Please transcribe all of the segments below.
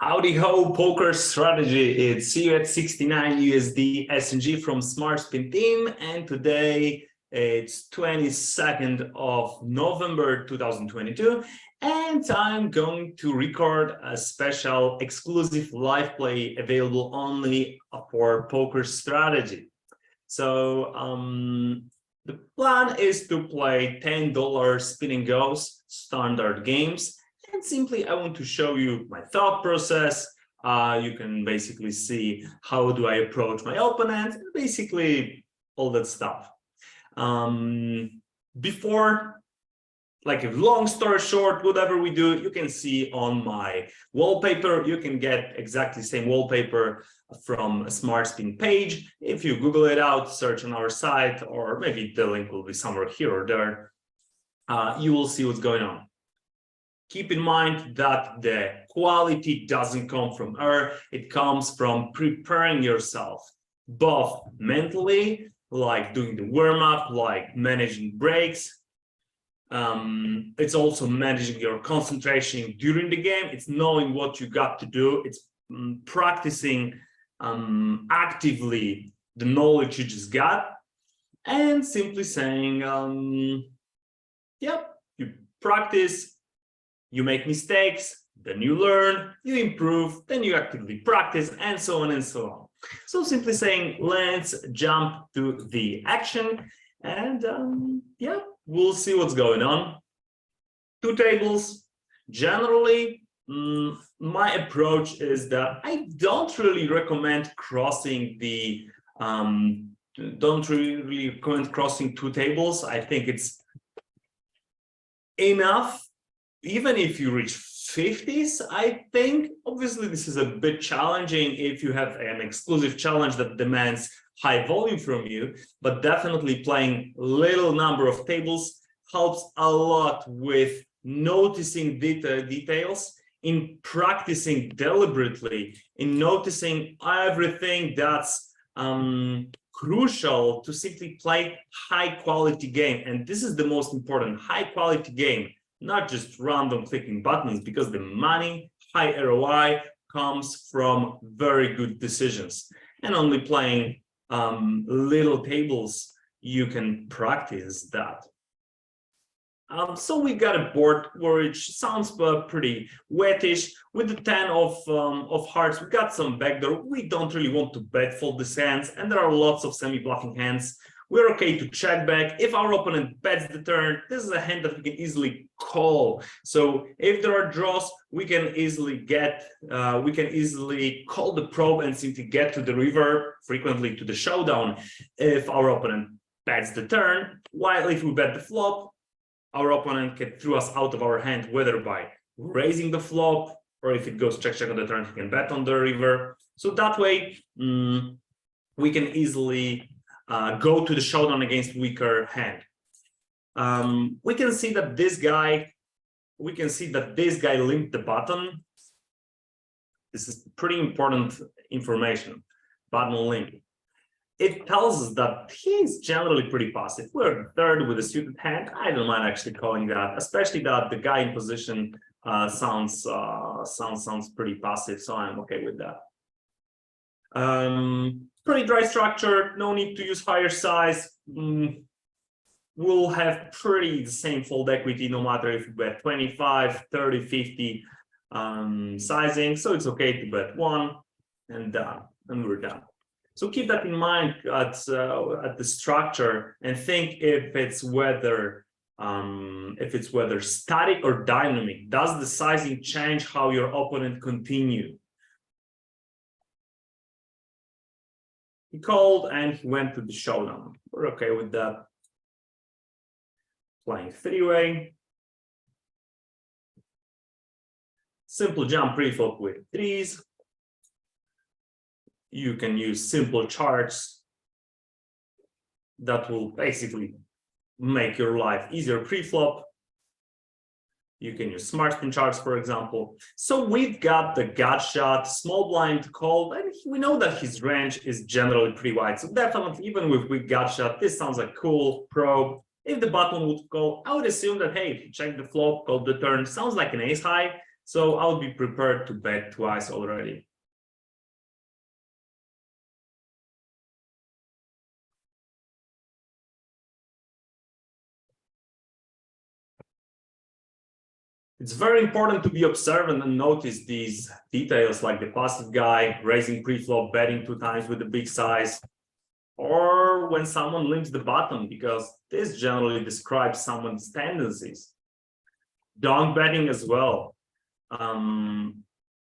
Howdy ho, poker strategy. It's CuAt69UsdSnG from Smart Spin team, and today it's 22nd of November 2022, and I'm going to record a special exclusive live play available only for poker strategy. So the plan is to play $10 spin and goes standard games. And simply, I want to show you my thought process. You can basically see how do I approach my opponent, basically all that stuff. Before, like a long story short, whatever we do, you can see on my wallpaper. You can get exactly the same wallpaper from a Smart Spin page. If you Google it out, search on our site, or maybe the link will be somewhere here or there, you will see what's going on. Keep in mind that the quality doesn't come from air, it comes from preparing yourself, both mentally, like doing the warm-up, like managing breaks. It's also managing your concentration during the game. It's knowing what you got to do. It's practicing actively the knowledge you just got, and simply saying, yep, you practice. You make mistakes, then you learn, you improve, then you actively practice, and so on and so on. So simply saying, let's jump to the action, and yeah, we'll see what's going on. Two tables. Generally, my approach is that I don't really recommend crossing the crossing two tables. I think it's enough. Even if you reach 50s, I think obviously this is a bit challenging if you have an exclusive challenge that demands high volume from you, but definitely playing little number of tables helps a lot with noticing details, in practicing deliberately, in noticing everything that's crucial to simply play high quality game. And this is the most important, high quality game. Not just random clicking buttons, because the money, high ROI comes from very good decisions. And only playing little tables, you can practice that. So we got a board which sounds pretty wettish. With the 10 of hearts, we got some backdoor. We don't really want to bet fold these hands, and there are lots of semi-bluffing hands. We're okay to check back. If our opponent bets the turn, this is a hand that we can easily call. So if there are draws, we can easily call the probe and simply get to the river, frequently to the showdown, if our opponent bets the turn. While if we bet the flop, our opponent can throw us out of our hand, whether by raising the flop, or if it goes check on the turn, he can bet on the river. So that way, we can easily go to the showdown against weaker hand. We can see that this guy limped the button. This is pretty important information. Button limp. It tells us that he's generally pretty passive. We're third with a suited hand. I don't mind actually calling that, especially that the guy in position sounds pretty passive. So I'm okay with that. Pretty dry structure, no need to use higher size. We'll have pretty the same fold equity no matter if we bet 25, 30, 50 sizing. So it's okay to bet one and done, and we're done. So keep that in mind at the structure, and think if it's whether static or dynamic. Does the sizing change how your opponent continue? He called and he went to the showdown. We're okay with that. Playing three-way. Simple jump pre-flop with threes. You can use simple charts that will basically make your life easier pre-flop. You can use Smart Spin charts, for example. So we've got the gut shot, small blind call, and we know that his range is generally pretty wide. So definitely, even with gut shot, this sounds like cool probe. If the button would call, I would assume that, hey, if you check the flop, call the turn, sounds like an ace high. So I'll be prepared to bet twice already. It's very important to be observant and notice these details like the passive guy raising pre-flop, betting 2 times with the big size, or when someone limps the button, because this generally describes someone's tendencies. Donk betting as well.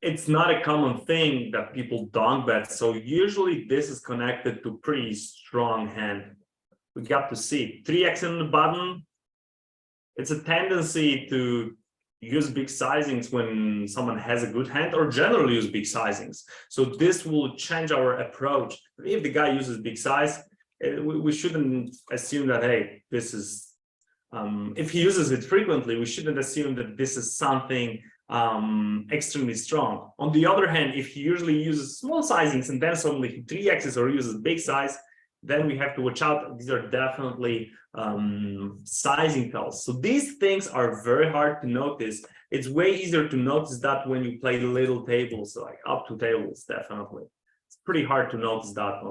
It's not a common thing that people donk bet, so usually this is connected to pretty strong hand. We got to see 3x in the button. It's a tendency to use big sizings when someone has a good hand, or generally use big sizings. So this will change our approach. If the guy uses big size, we shouldn't assume that, hey, this is, if he uses it frequently, we shouldn't assume that this is something extremely strong. On the other hand, if he usually uses small sizings and then suddenly he 3x's or uses big size, then we have to watch out. These are definitely sizing tells. So these things are very hard to notice. It's way easier to notice that when you play little tables, like up to tables, definitely. It's pretty hard to notice that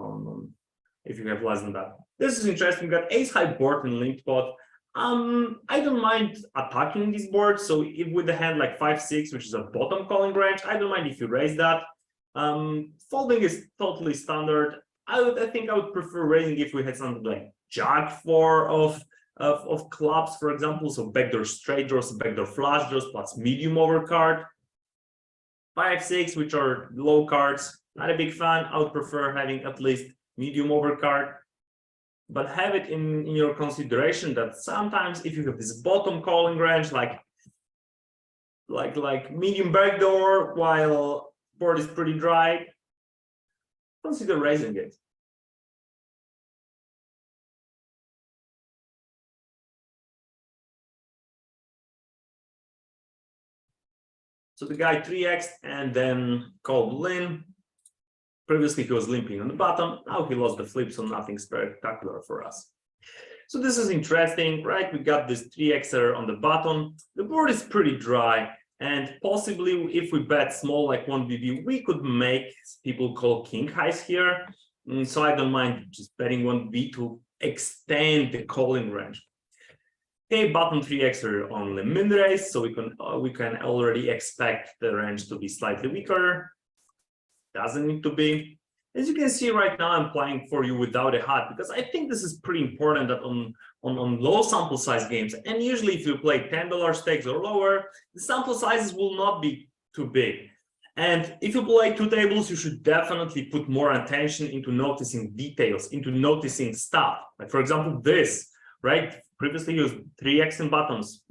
if you have less than that. This is interesting. We got ace high board and linked pot. I don't mind attacking this board. So if with the hand like 5-6, which is a bottom calling range, I don't mind if you raise that. Folding is totally standard. I think I would prefer raising if we had something like jack 4 of clubs, for example. So backdoor straight draws, backdoor flush draws, plus medium overcard. 5-6, which are low cards, not a big fan. I would prefer having at least medium overcard. But have it in your consideration that sometimes if you have this bottom calling range, like medium backdoor, while board is pretty dry, consider raising it. So the guy 3x and then called limp. Previously he was limping on the bottom. Now he lost the flip, so nothing spectacular for us. So this is interesting, right? We got this 3xer on the bottom. The board is pretty dry, and possibly if we bet small like 1BB, we could make people call king highs here. So I don't mind just betting 1B to extend the calling range. Okay, button 3xer on the min raise, so we can already expect the range to be slightly weaker. Doesn't need to be. As you can see right now, I'm playing for you without a hat because I think this is pretty important that on low sample size games, and usually if you play $10 stakes or lower, the sample sizes will not be too big. And if you play 2 tables, you should definitely put more attention into noticing details, into noticing stuff. Like for example, this, right? Previously he used 3x in bottoms.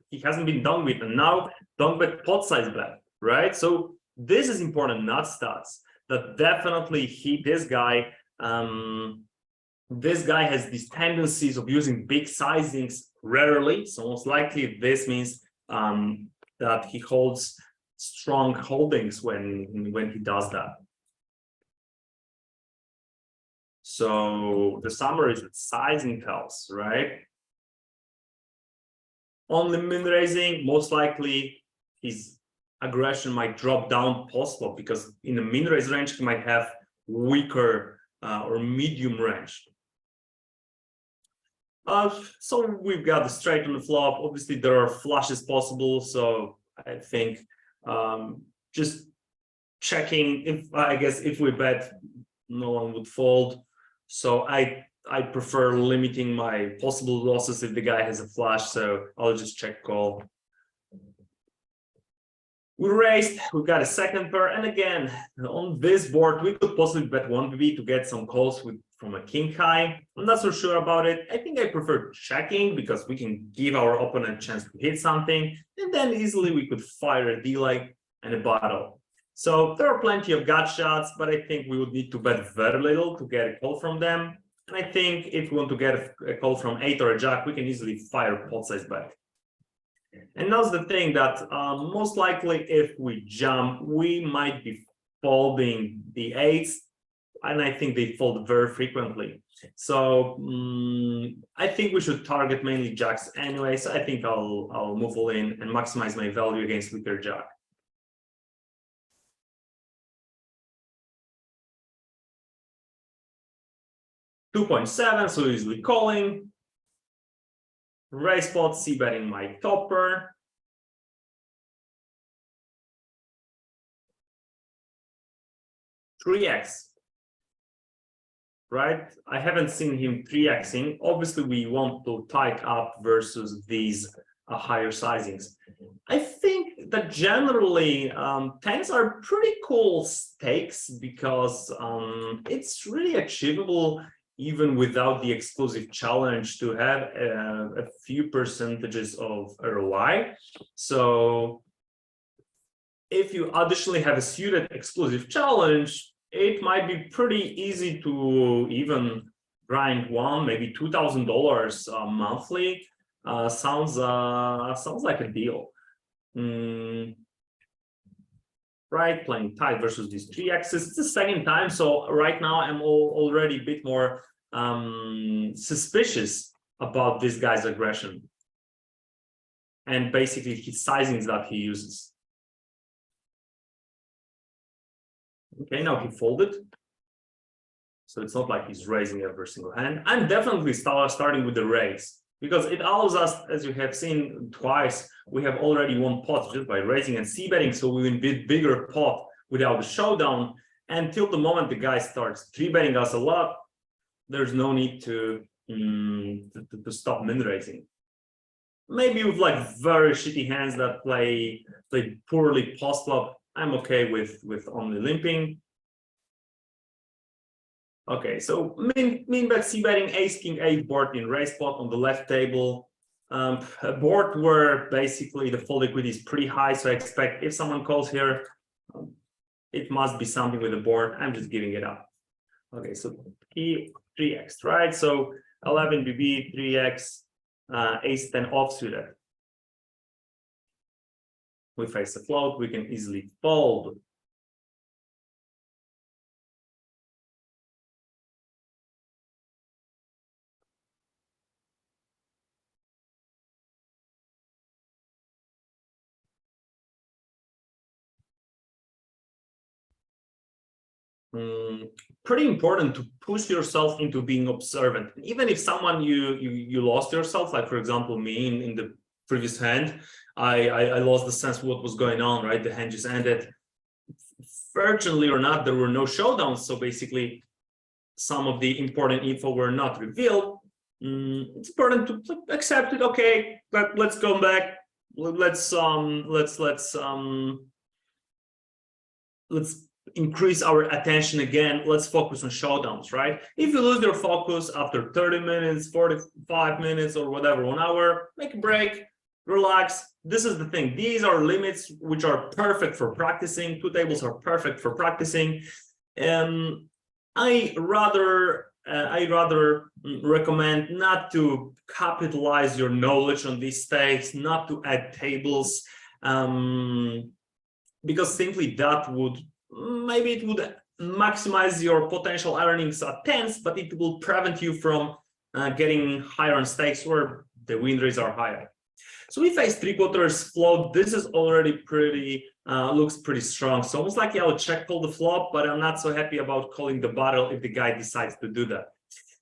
He hasn't been done with, and now don't bet pot size bet, right? So this is important, not stats. That definitely this guy has these tendencies of using big sizings rarely. So most likely this means that he holds strong holdings when he does that. So the summary is that sizing tells, right? On the min raising, most likely his aggression might drop down post-flop because in the min raise range he might have weaker or medium range. So we've got the straight on the flop. Obviously there are flushes possible, so I think just checking. If I guess if we bet, no one would fold, so I prefer limiting my possible losses if the guy has a flush, so I'll just check call. We raised, we've got a second pair, and again, on this board, we could possibly bet 1BB to get some calls from a king high. I'm not so sure about it. I think I prefer checking because we can give our opponent a chance to hit something, and then easily we could fire a D-leg and a bottle. So there are plenty of gut shots, but I think we would need to bet very little to get a call from them. And I think if we want to get a call from 8 or a jack, we can easily fire pot size bet. And that's the thing that most likely if we jump, we might be folding the 8s, and I think they fold very frequently. So I think we should target mainly jacks anyway. So I think I'll move all in and maximize my value against weaker jack. 2.7, so easily calling. Raise pot, c-betting my topper. $3x. Right? I haven't seen him 3xing. Obviously, we want to tight up versus these higher sizings. I think that generally 10s are pretty cool stakes because it's really achievable even without the exclusive challenge to have a few percentages of ROI. So if you additionally have a suited exclusive challenge, it might be pretty easy to even grind maybe $2,000 monthly. Sounds like a deal. Right, playing tight versus these 3x's. It's the second time, so right now I'm already a bit more suspicious about this guy's aggression and basically his sizings that he uses. Okay, now he folded. So it's not like he's raising every single hand. I'm definitely starting with the raise because it allows us, as you have seen twice, we have already won pots just by raising and c-betting. So we win a bigger pot without the showdown. Until the moment the guy starts 3-betting us a lot, there's no need to stop min-raising. Maybe with like very shitty hands that play poorly post-flop, I'm okay with only limping. Okay, so min bet c-betting ace king 8 board in raise pot on the left table. A board where basically the fold equity is pretty high, so I expect if someone calls here, it must be something with the board. I'm just giving it up. Okay, so key 3x, right? So 11 BB 3x, ace 10 offsuited. We face a float, we can easily fold. Pretty important to push yourself into being observant. Even if someone you lost yourself, like for example me in the previous hand, I lost the sense of what was going on, right? The hand just ended. Fortunately or not, there were no showdowns, so basically some of the important info were not revealed. It's important to accept it. Okay, let's go back. Let's increase our attention again. Let's focus on showdowns, right? If you lose your focus after 30 minutes, 45 minutes, or whatever, 1 hour, make a break, relax. This is the thing. These are limits which are perfect for practicing. 2 tables are perfect for practicing. I rather recommend not to capitalize your knowledge on these stakes, not to add tables, because simply that would maybe it would maximize your potential earnings at 10s, but it will prevent you from getting higher on stakes where the win rates are higher. So we face 3/4 float. This is already pretty looks pretty strong. So almost like I'll check call the flop, but I'm not so happy about calling the barrel if the guy decides to do that.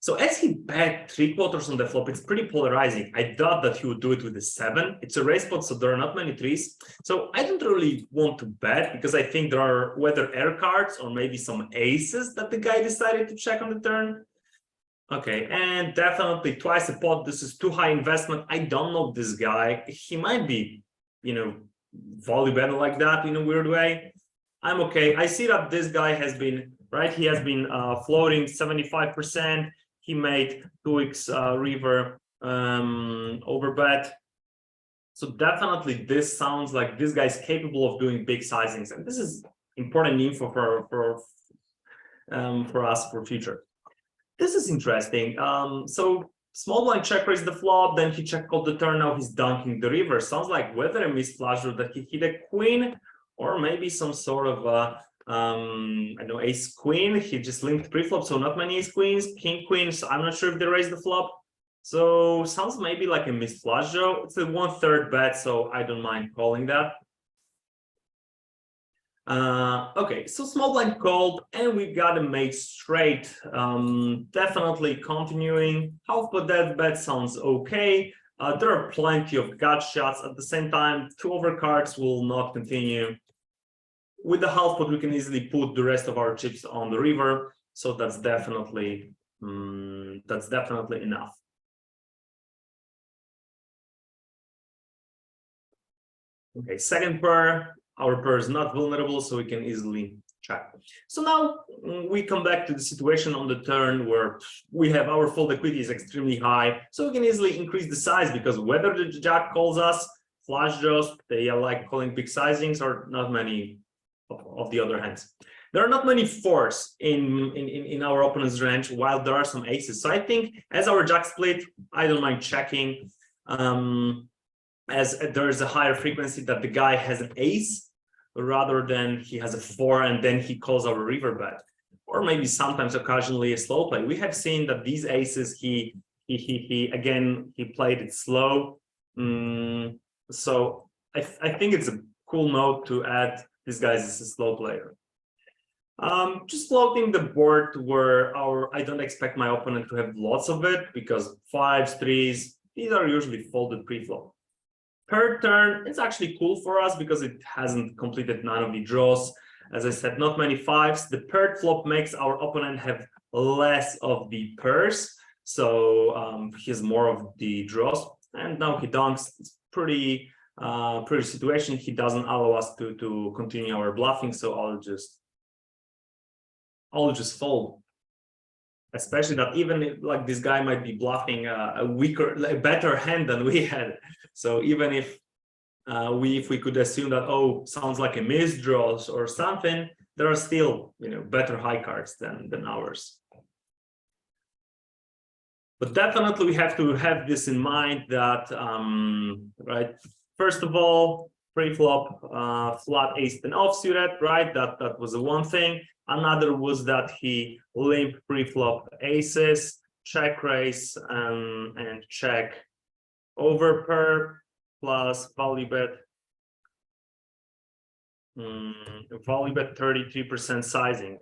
So as he bet 3/4 on the flop, it's pretty polarizing. I thought that he would do it with a 7. It's a raise pot, so there are not many 3s. So I don't really want to bet because I think there are whether air cards or maybe some aces that the guy decided to check on the turn. Okay, and definitely twice a pot. This is too high investment. I don't know this guy. He might be, value better like that in a weird way. I'm okay. I see that this guy has been, right? He has been floating 75%. He made 2x river overbet. So definitely this sounds like this guy's capable of doing big sizings. And this is important info for us for future. This is interesting. So small blind check raised the flop, then he check called the turn. Now he's dunking the river. Sounds like whether a missed flush draw that he hit a queen or maybe some sort of I know ace queen. He just linked pre-flop, so not many ace queens, king queens. I'm not sure if they raised the flop. So sounds maybe like a missed flush draw. It's a 1/3 bet, so I don't mind calling that. Okay, so small blind called, and we got a mate straight. Definitely continuing. Half pot death bet sounds okay. There are plenty of gut shots. At the same time, 2 overcards will not continue. With the half pot, we can easily put the rest of our chips on the river. So that's definitely enough. Okay, second pair. Our pair is not vulnerable, so we can easily check. So now we come back to the situation on the turn where we have our fold equity is extremely high, so we can easily increase the size, because whether the jack calls us flush draws, they are like calling big sizings, or not many of the other hands. There are not many fours in our opponent's range, while there are some aces. So I think as our jack split, I don't mind checking. As there is a higher frequency that the guy has an ace rather than he has a 4 and then he calls our river bet, or maybe sometimes occasionally a slow play. We have seen that these aces he played it slow. So I think it's a cool note to add this guy is a slow player. Just floating the board where I don't expect my opponent to have lots of it, because 5s, 3s, these are usually folded pre-flop. Per turn, it's actually cool for us because it hasn't completed none of the draws. As I said, not many 5s. The paired flop makes our opponent have less of the pairs, so he has more of the draws. And now he dunks. It's pretty situation. He doesn't allow us to continue our bluffing, so I'll just fold. Especially that even if, like, this guy might be bluffing a better hand than we had. So even if we could assume that, oh, sounds like a misdraws or something, there are still, better high cards than ours. But definitely we have to have this in mind that, right, first of all, pre-flop flat ace-10 offsuited, right? That was the one thing. Another was that he limped pre-flop aces, check raise, and check over pair plus value bet. Value bet 33% sizing.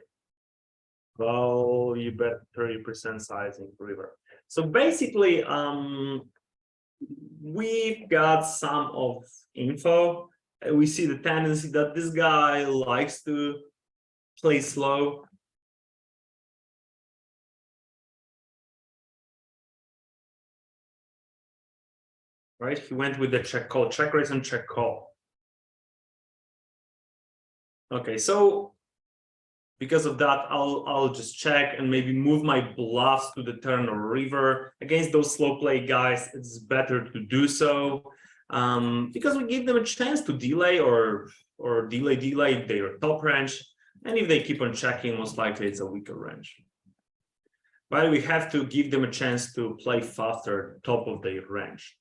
Value bet 30% sizing river. So basically, we've got some of info. We see the tendency that this guy likes to play slow. Right, he went with the check call, check raise and check call. Okay, so because of that, I'll just check and maybe move my bluffs to the turn or river. Against those slow play guys, it's better to do so, because we give them a chance to delay or delay their top range. And if they keep on checking, most likely it's a weaker range. But we have to give them a chance to play faster top of their range.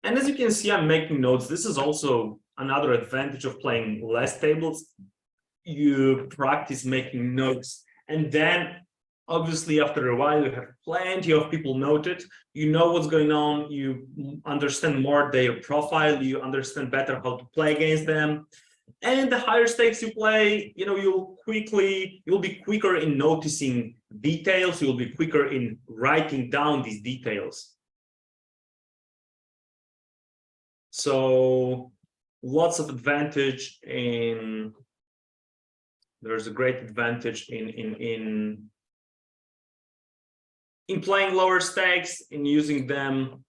And as you can see, I'm making notes. This is also another advantage of playing less tables. You practice making notes, and then obviously after a while you have plenty of people noted. You know what's going on, you understand more their profile, you understand better how to play against them. And the higher stakes you play, you'll be quicker in noticing details, you'll be quicker in writing down these details. So lots of advantage there's a great advantage in playing lower stakes, in using them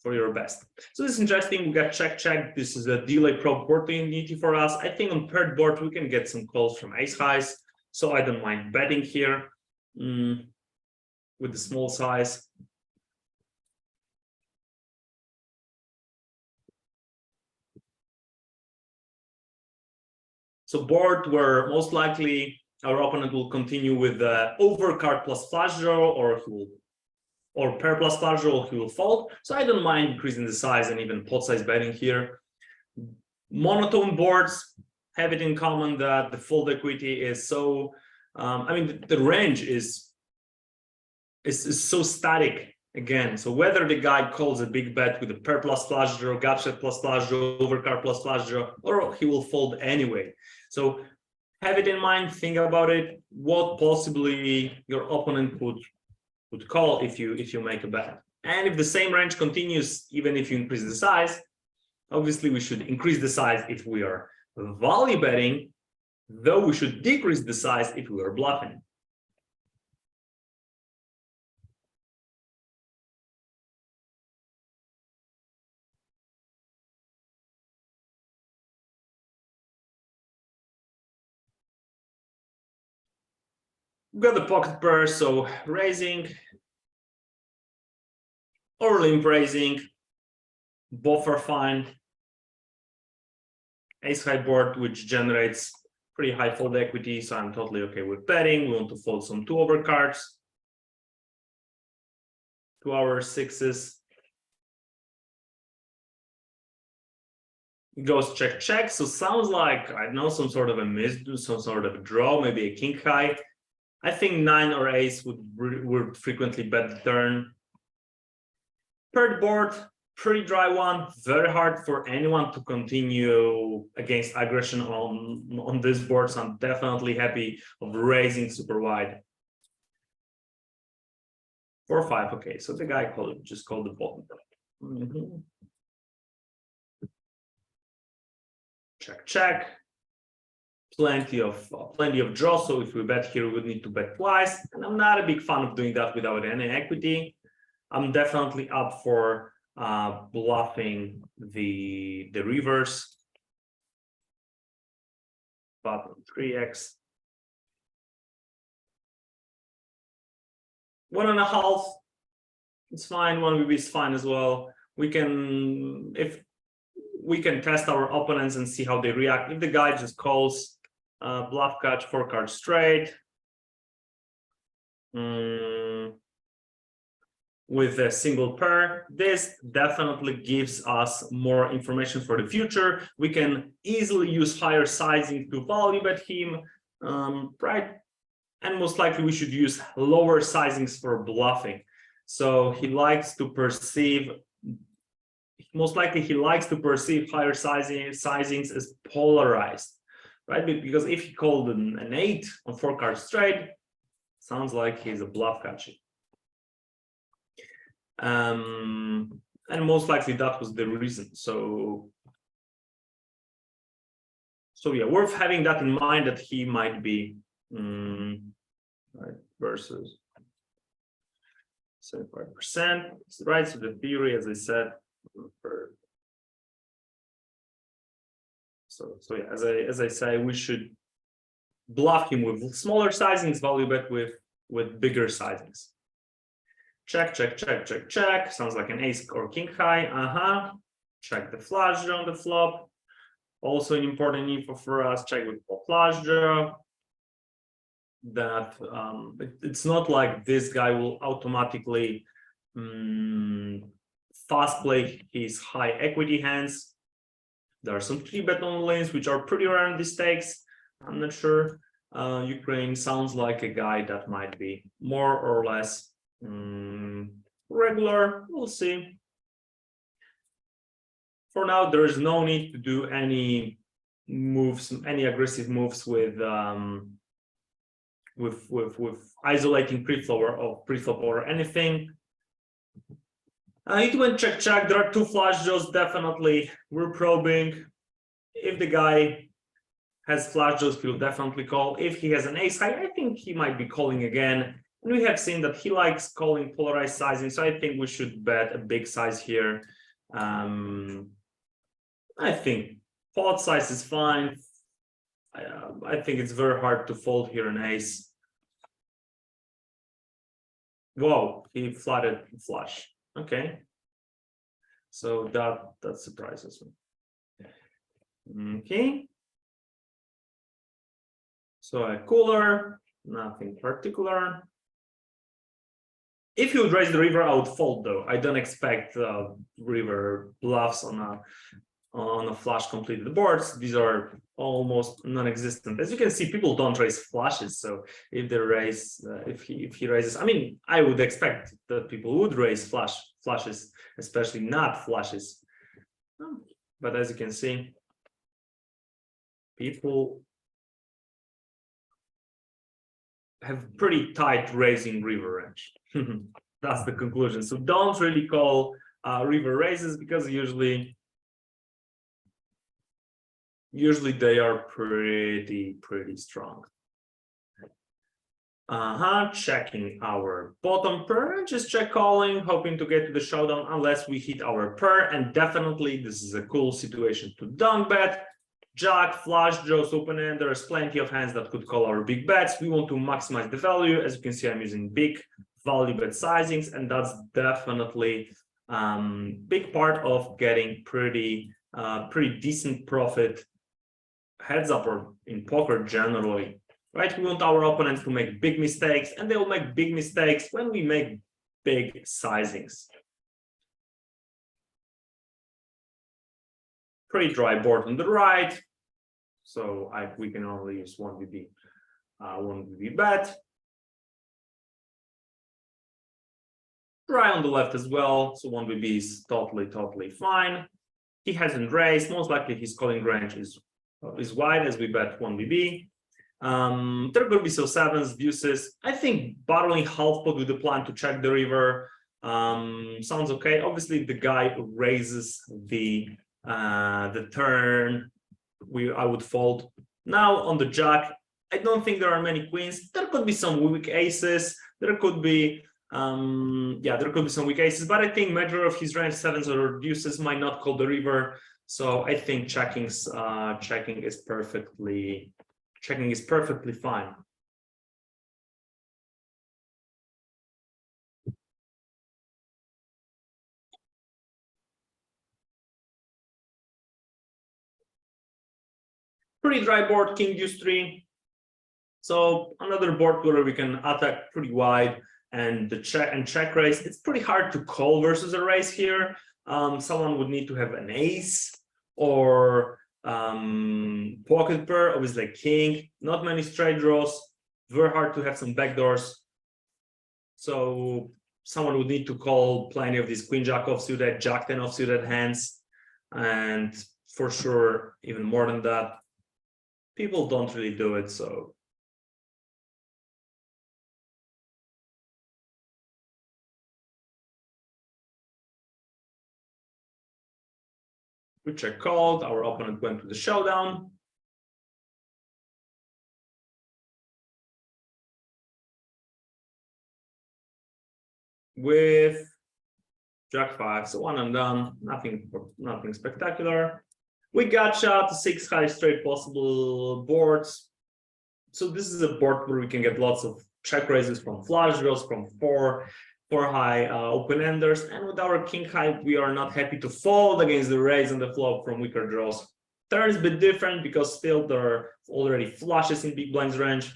for your best. So this is interesting. We got check. This is a delay opportunity for us. I think on paired board we can get some calls from ace highs, so I don't mind betting here with the small size. So board where most likely our opponent will continue with the overcard plus flush draw, or pair plus flush draw, he will fold. So I don't mind increasing the size and even pot size betting here. Monotone boards have it in common that the fold equity is so, the range is so static again. So whether the guy calls a big bet with a pair plus flush draw, gut shot plus flush draw, overcard plus flush draw, or he will fold anyway. So have it in mind, think about it, what possibly your opponent would call if you make a bet. And if the same range continues, even if you increase the size, obviously we should increase the size if we are value betting, though we should decrease the size if we are bluffing. We've got the pocket pair, so raising or limp raising, both are fine. Ace high board, which generates pretty high fold equity, so I'm totally okay with betting. We want to fold some 2 overcards, 2 hour sixes. It goes check check, so sounds like I don't know, some sort of a misdo, some sort of a draw, maybe a king high. I think 9 or ace would frequently bet the turn. Paired board, pretty dry one, very hard for anyone to continue against aggression on this board, so I'm definitely happy of raising super wide. 4-5, okay, so the guy just called the bottom. Check check, plenty of draw, so if we bet here we would need to bet twice, and I'm not a big fan of doing that without any equity. I'm definitely up for bluffing the reverse. Button 3x. 1.5. It's fine. 1BB is fine as well. We can test our opponents and see how they react. If the guy just calls bluff catch 4 cards straight. With a single pair, this definitely gives us more information for the future. We can easily use higher sizing to value bet him, right? And most likely we should use lower sizings for bluffing. So he likes to perceive, most likely he likes to perceive higher sizings as polarized, right? Because if he called an 8 on 4 cards straight, sounds like he's a bluff catcher. And most likely that was the reason. So yeah, worth having that in mind, that he might be right, versus 75%, right? So the theory, as I said, so yeah, as I say, we should bluff him with smaller sizings, value bet with bigger sizings. Check, check, check, check, check. Sounds like an ace or king high. Check the flush draw on the flop. Also an important info for us. Check with flush draw. That it's not like this guy will automatically fast play his high equity hands. There are some 3-bet on lanes which are pretty rare in these stakes. I'm not sure. Ukraine sounds like a guy that might be more or less regular. We'll see. For now, there is no need to do any moves, any aggressive moves with isolating preflop or anything. It went check check. There are 2 flush draws. Definitely, we're probing. If the guy has flush draws, he'll definitely call. If he has an ace high, I think he might be calling again. And we have seen that he likes calling polarized sizing, so I think we should bet a big size here. I think pot size is fine. I think it's very hard to fold here an ace. Whoa, he flooded flush. Okay, so that surprises me. Okay, so a cooler, nothing particular. If you would raise the river, I would fold though. I don't expect river bluffs on on a flush completed boards. These are almost non-existent. As you can see, people don't raise flushes. So if they raise, if he raises, I mean, I would expect that people would raise flushes, especially not flushes. But as you can see, people have pretty tight raising river range. That's the conclusion. So don't really call river raises, because usually they are pretty strong. Checking our bottom pair and just check calling, hoping to get to the showdown unless we hit our pair. And definitely this is a cool situation to dunk bet. Jack, flush, draws, open end. There's plenty of hands that could call our big bets. We want to maximize the value. As you can see, I'm using big value bet sizings, and that's definitely big part of getting pretty decent profit heads up or in poker generally, right? We want our opponents to make big mistakes, and they will make big mistakes when we make big sizings. Pretty dry board on the right, so we can only use 1BB bet. Dry on the left as well, so 1BB is totally fine. He hasn't raised. Most likely his calling range is wide as we bet 1BB. There could be some sevens, deuces. I think battling half pot with the plan to check the river sounds okay. Obviously, the guy raises the turn, I would fold. Now on the jack, I don't think there are many queens. There could be some weak aces. There could be some weak aces, but I think majority of his range sevens or deuces might not call the river. So I think checking is perfectly fine. Pretty dry board, king deuce 3. So another board where we can attack pretty wide and the check raise. It's pretty hard to call versus a raise here. Someone would need to have an ace or pocket pair, obviously like king. Not many straight draws. Very hard to have some backdoors. So someone would need to call plenty of these queen jack offsuited, jack 10 offsuited hands, and for sure even more than that. People don't really do it, so we check called. Our opponent went to the showdown. With jack 5, so one and done. Nothing spectacular. We gotcha to 6 high straight possible boards. So this is a board where we can get lots of check raises from flush draws, from four high open-enders. And with our king high, we are not happy to fold against the raise on the flop from weaker draws. Turn is a bit different because still there are already flushes in big blinds range.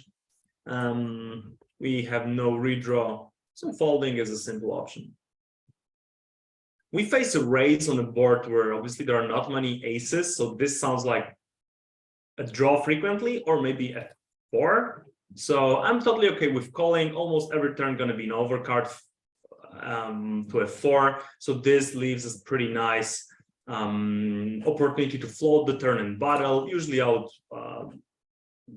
We have no redraw, so folding is a simple option. We face a raise on a board where obviously there are not many aces, so this sounds like a draw frequently, or maybe a 4. So I'm totally okay with calling. Almost every turn going to be an overcard to a 4. So this leaves us pretty nice opportunity to float the turn and battle. Usually I would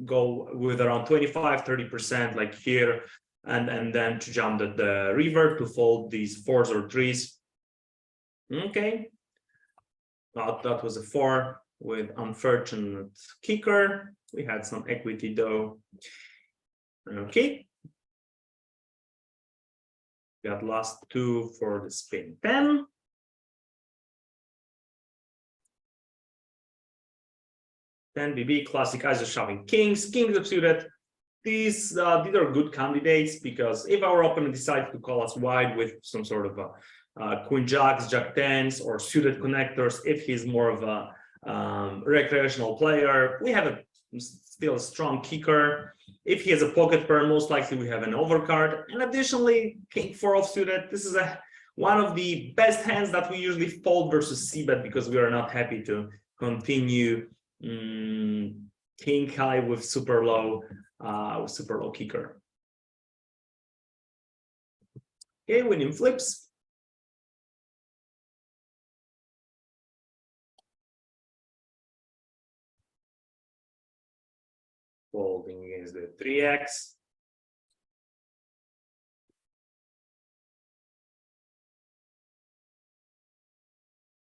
go with around 25-30% like here, and then to jump the river to fold these 4s or 3s. Okay, that was a 4 with unfortunate kicker. We had some equity though. Okay, got last 2 for the spin 10. Then BB classic ISO shoving kings suited. These are good candidates because if our opponent decides to call us wide with some sort of a queen jacks, jack 10s, or suited connectors, if he's more of a recreational player, we have still a strong kicker. If he has a pocket pair, most likely we have an overcard. And additionally, king 4 offsuited. This is one of the best hands that we usually fold versus c-bet because we are not happy to continue king high with super low kicker. Okay, winning flips. Folding against the 3x.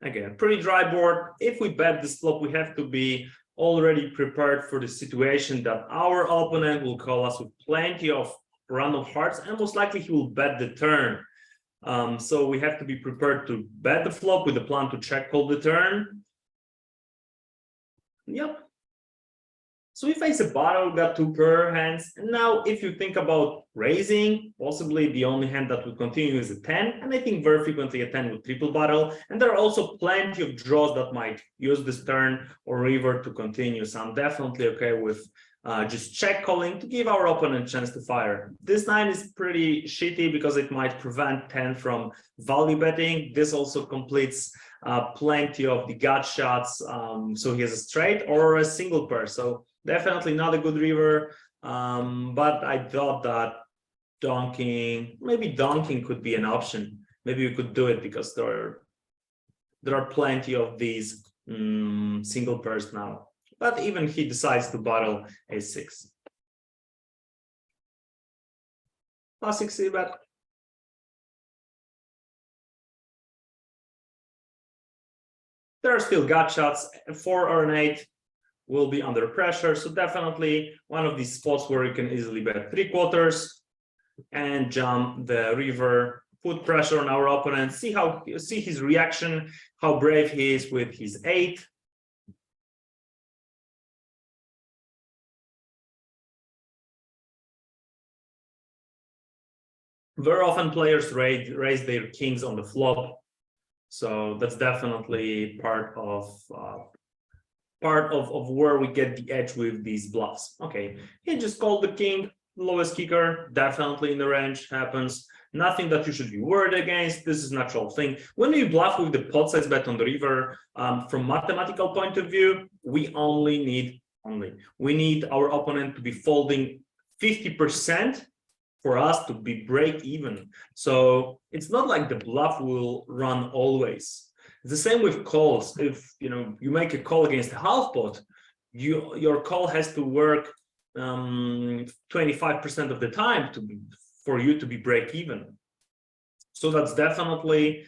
Again, pretty dry board. If we bet this flop, we have to be already prepared for the situation that our opponent will call us with plenty of random hearts, and most likely he will bet the turn. So we have to be prepared to bet the flop with the plan to check call the turn. Yep. So we face a bottle, got 2 pair hands, and now if you think about raising, possibly the only hand that would continue is a 10, and I think very frequently a 10 with triple bottle, and there are also plenty of draws that might use this turn or river to continue, so I'm definitely okay with just check calling to give our opponent a chance to fire. This 9 is pretty shitty because it might prevent 10 from value betting. This also completes plenty of the gut shots, so he has a straight or a single pair, so definitely not a good river, but I thought that maybe donking could be an option. Maybe we could do it because there are plenty of these single pairs now. But even he decides to bottle a6. Classic c-bet. There are still gut shots. A 4 or an 8 will be under pressure. So definitely one of these spots where you can easily bet 3/4 and jump the river, put pressure on our opponent, see his reaction, how brave he is with his 8. Very often players raise their kings on the flop, so that's definitely part of where we get the edge with these bluffs. Okay, he just called the king, lowest kicker, definitely in the range, happens. Nothing that you should be worried against. This is a natural thing. When you bluff with the pot size bet on the river, from mathematical point of view, we need our opponent to be folding 50% for us to be break even. So it's not like the bluff will run always. It's the same with calls. If you make a call against a half pot, your call has to work 25% of the time for you to be break even. So that's definitely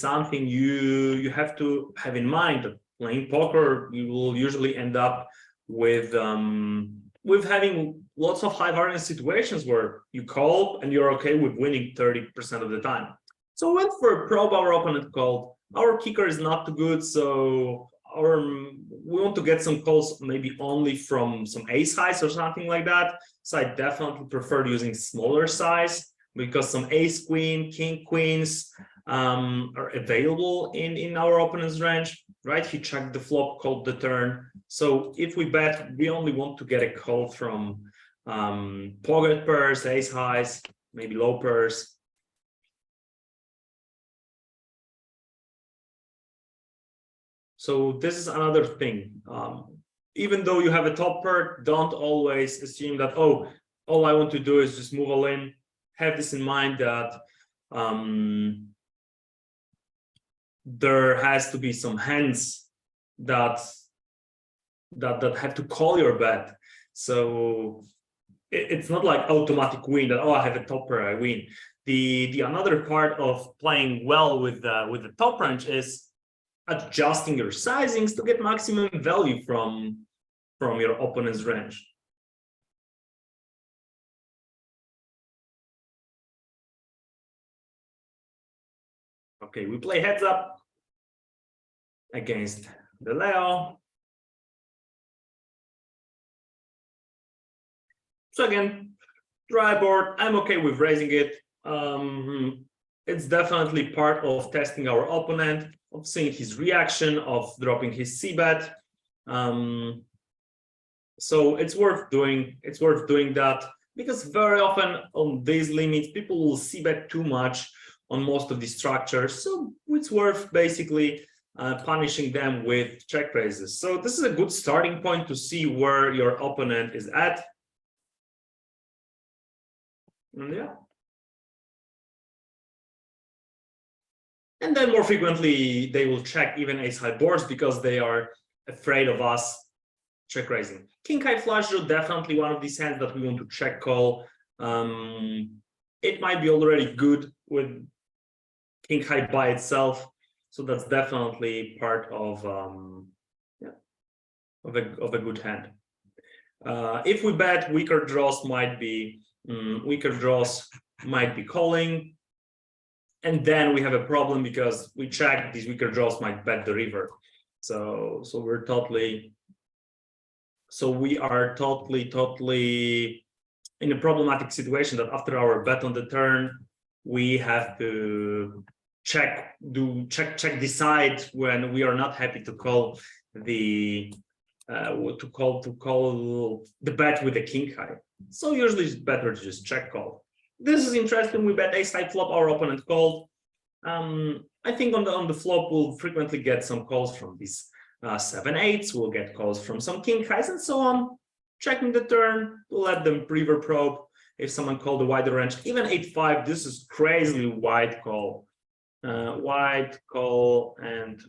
something you have to have in mind. Playing poker, you will usually end up with having lots of high variance situations where you call and you're okay with winning 30% of the time. So we went for a probe, our opponent called. Our kicker is not too good, so we want to get some calls maybe only from some ace highs or something like that. So I definitely prefer using smaller size because some ace queen, king queens are available in our opponent's range, right? He checked the flop, called the turn. So if we bet, we only want to get a call from pocket pairs, ace highs, maybe low pairs. So this is another thing. Even though you have a top pair, don't always assume that, oh, all I want to do is just move all in. Have this in mind that there has to be some hands that have to call your bet. So it's not like automatic win that, oh, I have a top pair, I win. The another part of playing well with the top range is adjusting your sizings to get maximum value from your opponent's range. Okay, we play heads up against the Leo. So again, dry board, I'm okay with raising it. It's definitely part of testing our opponent, of seeing his reaction, of dropping his c-bet. So it's worth doing that, because very often on these limits, people will c-bet too much on most of these structures, so it's worth basically punishing them with check raises. So this is a good starting point to see where your opponent is at. And yeah. And then more frequently, they will check even ace-high boards because they are afraid of us check raising. King-high flush draw, definitely one of these hands that we want to check call. It might be already good with king-high by itself, so that's definitely part of a good hand. If we bet, weaker draws might be calling. And then we have a problem because we check these weaker draws might bet the river. So we are totally in a problematic situation that after our bet on the turn, we have to decide when we are not happy to call the bet with the king high. So usually it's better to just check call. This is interesting. We bet ace high flop, our opponent called. I think on the flop we'll frequently get some calls from these 7-8s. We'll get calls from some king highs and so on. Checking the turn, we'll let them river probe. If someone called a wider range, even 8-5, this is crazily wide call. Wide call and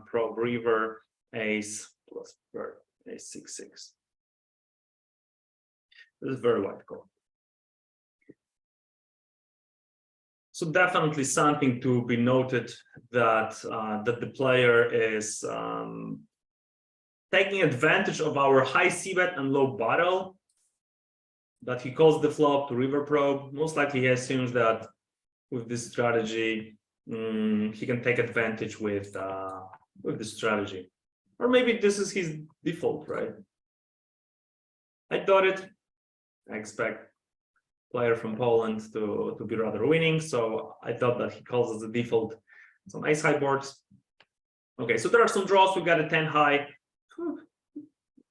probe river ace plus bird, ace 6-6. This is very wide call. So definitely something to be noted that that the player is taking advantage of our high c-bet and low bottle, that he calls the flop to river probe. Most likely he assumes that with this strategy, he can take advantage with the strategy. Or maybe this is his default, right? I thought it. I expect player from Poland to be rather winning, so I thought that he calls as a default some ace high boards. Okay, so there are some draws. We got a 10 high.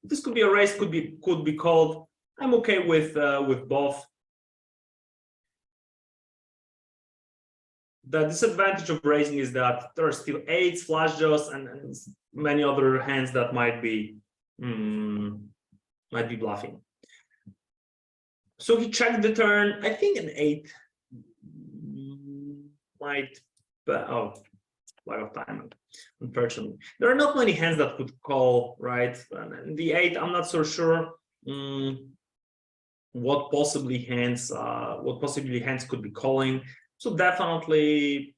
This could be a raise, could be called. I'm okay with both. The disadvantage of raising is that there are still 8s, flush draws, and many other hands that might be bluffing. So he checked the turn. I think an 8 might, but oh, lack of time. Unfortunately, there are not many hands that could call, right? And the 8, I'm not so sure what possibly hands could be calling. So definitely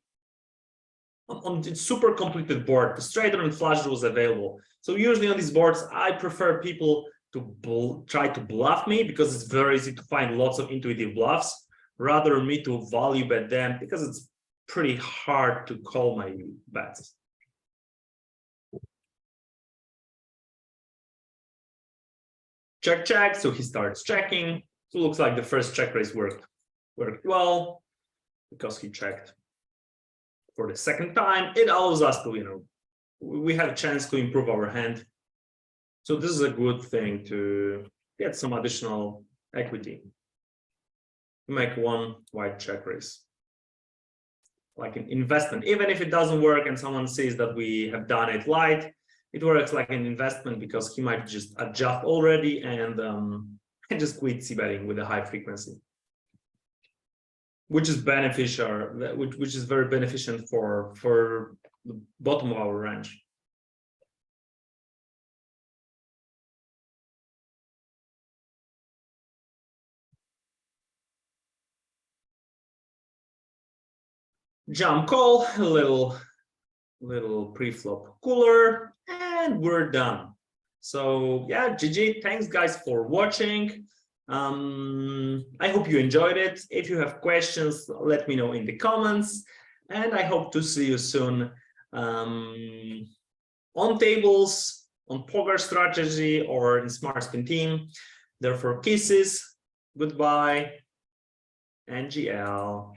on the super completed board, the straighter and flush draw was available. So usually on these boards, I prefer people to try to bluff me because it's very easy to find lots of intuitive bluffs, rather than me to value bet them because it's pretty hard to call my bets. Check, check. So he starts checking. So it looks like the first check raise worked well because he checked for the second time. It allows us to, we have a chance to improve our hand. So this is a good thing to get some additional equity. Make one wide check raise, like an investment. Even if it doesn't work and someone sees that we have done it light, it works like an investment because he might just adjust already and just quit c-betting with a high frequency, which is beneficial, which is very beneficial for the bottom of our range. Jump call, a little pre-flop cooler, and we're done. So yeah, GG. Thanks guys for watching. I hope you enjoyed it. If you have questions, let me know in the comments, and I hope to see you soon on tables, on poker strategy, or in Smart Spin Team. Therefore, kisses, goodbye, NGL.